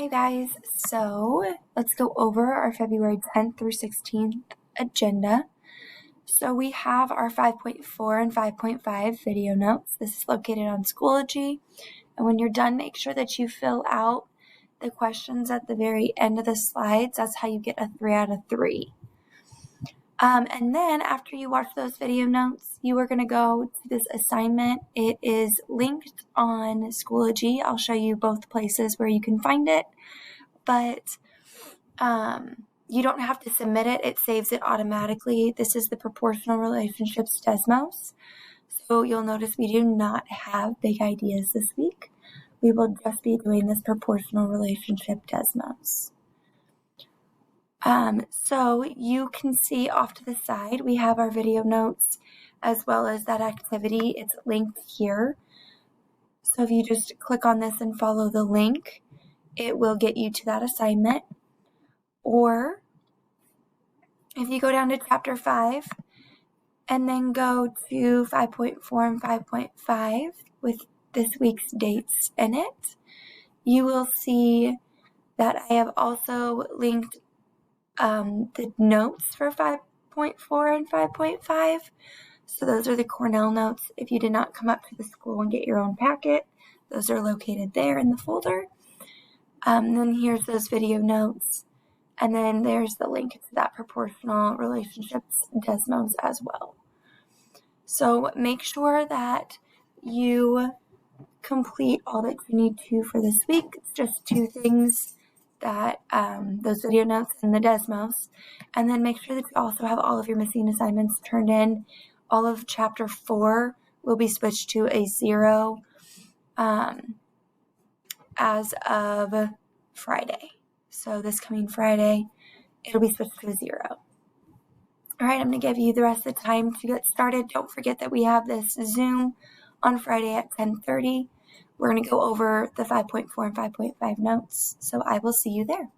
Hi guys, so let's go over our February 10th through 16th agenda. So we have our 5.4 and 5.5 video notes. This is located on Schoology, and when you're done, make sure that you fill out the questions at the very end of the slides. That's how you get a 3 out of 3. And then after you watch those video notes, you are going to go to this assignment. It is linked on Schoology. I'll show you both places where you can find it, but you don't have to submit it. It saves it automatically. This is the Proportional Relationships Desmos. So you'll notice we do not have big ideas this week. We will just be doing this Proportional Relationship Desmos. So you can see off to the side, we have our video notes as well as that activity. It's linked here. So if you just click on this and follow the link, it will get you to that assignment. Or if you go down to chapter 5 and then go to 5.4 and 5.5 with this week's dates in it, you will see that I have also linked the notes for 5.4 and 5.5. So those are the Cornell notes. If you did not come up to the school and get your own packet, those are located there in the folder. Then here's those video notes. And then there's the link to that Proportional Relationships Desmos as well. So make sure that you complete all that you need to for this week. It's just 2 things, that those video notes and the Desmos. And then make sure that you also have all of your missing assignments turned in. All of chapter 4 will be switched to a 0 as of Friday. So this coming Friday, it'll be switched to a 0. All right, I'm going to give you the rest of the time to get started. Don't forget that we have this Zoom on Friday at 10:30. We're going to go over the 5.4 and 5.5 notes. So I will see you there.